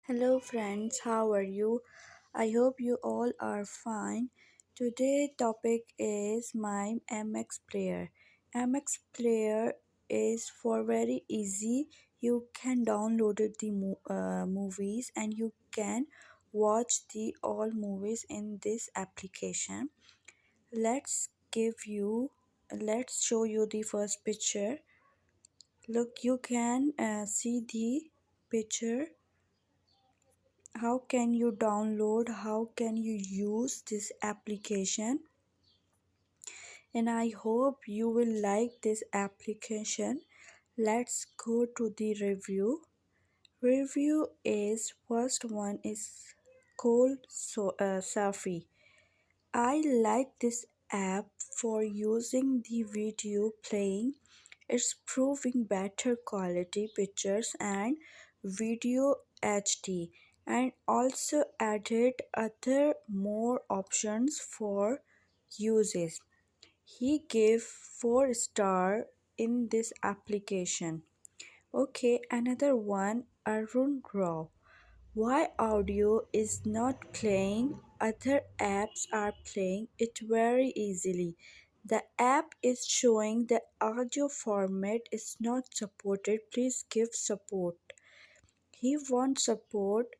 Hello friends, how are you? I hope you all are fine. Today topic is my MX player. MX player is for very easy. You can download it the movies and you can watch the all movies in this application. Let's show you the first picture. Look, you can see the picture. How can you download, how can you use this application, and I hope you will like this application. Let's go to the review. Is first one is called Safi. I like this app for using the video playing. It's proving better quality pictures and video HD, and also added other more options for uses. He gave 4 star in this application. Okay, another one, Arun Rao. Why audio is not playing? Other apps are playing it very easily. The app is showing the audio format is not supported. Please give support. He wants support.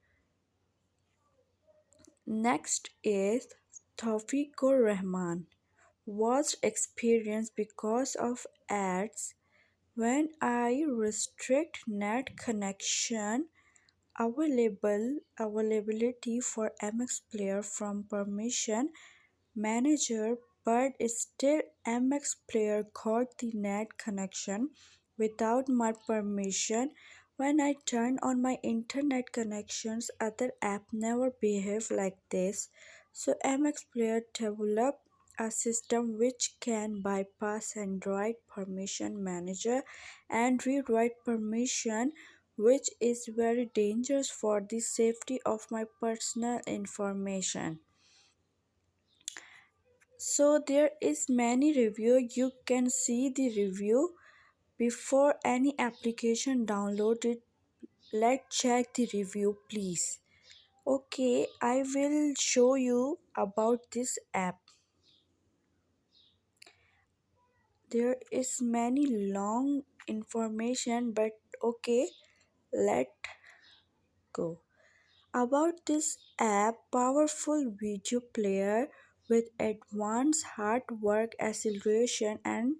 Next is Tawfiqur Rahman. Worst experience because of ads. When I restrict net connection, availability for MX Player from permission manager, but still MX Player got the net connection without my permission. When I turn on my internet connections, other app never behave like this. So MX Player developed a system which can bypass Android permission manager and rewrite permission, which is very dangerous for the safety of my personal information. So there is many review. You can see the review before any application downloaded. Let's check the review, please. Okay, I will show you about this app. There is many long information, but okay, let go. About this app, powerful video player with advanced hardware acceleration and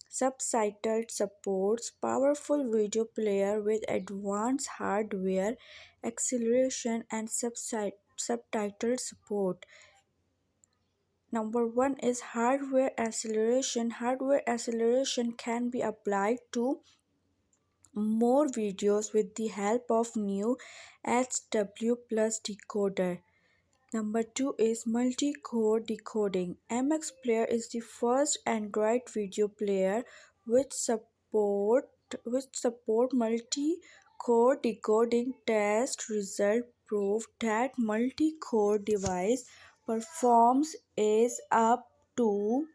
subtitled supports. Powerful video player with advanced hardware acceleration and subtitle support. Number one is hardware acceleration. Hardware acceleration can be applied to more videos with the help of new HW plus decoder. Number two is multi-core decoding. MX Player is the first Android video player which support multi-core decoding. Test result prove that multi-core device performs is up to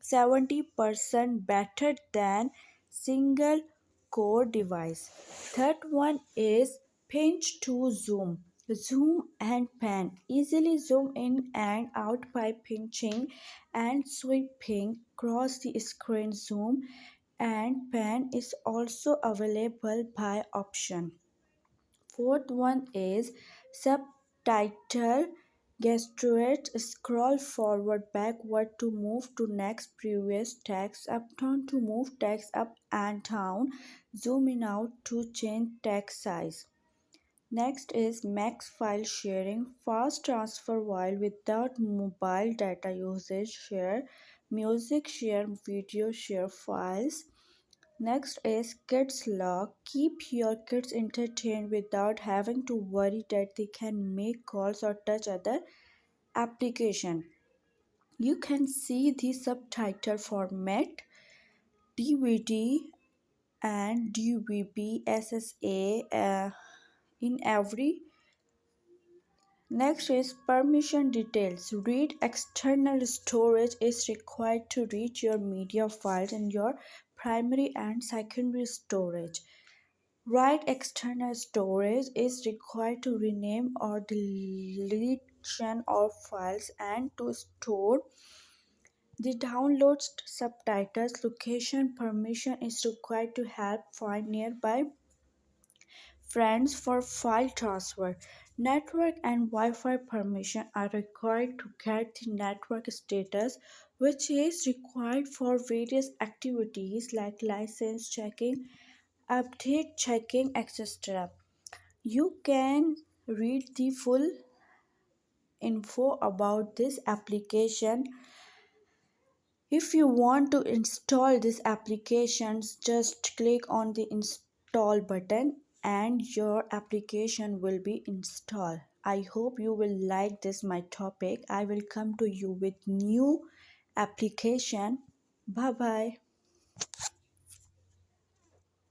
70% better than single core device. Third one is pinch to zoom. Zoom and pan. Easily zoom in and out by pinching and sweeping across the screen. Zoom and pan is also available by option. Fourth one is subtitle gesturate. Scroll forward backward to move to next previous text, up down to move text up and down, zoom in out to change text size. Next is max file sharing, fast transfer while without mobile data usage. Share music, share video, share files. Next is Kids Lock. Keep your kids entertained without having to worry that they can make calls or touch other application. You can see the subtitle format, DVD and DVB, SSA in every. Next is permission details. Read external storage is required to read your media files in your primary and secondary storage. Write external storage is required to rename or deletion of files and to store the downloads subtitles. Location permission is required to help find nearby friends for file transfer. Network and Wi-Fi permission are required to get the network status, which is required for various activities like license checking, update checking, etc. You can read the full info about this application. If you want to install these applications, just click on the install button and your application will be installed. I hope you will like this my topic. I will come to you with new application. Bye bye.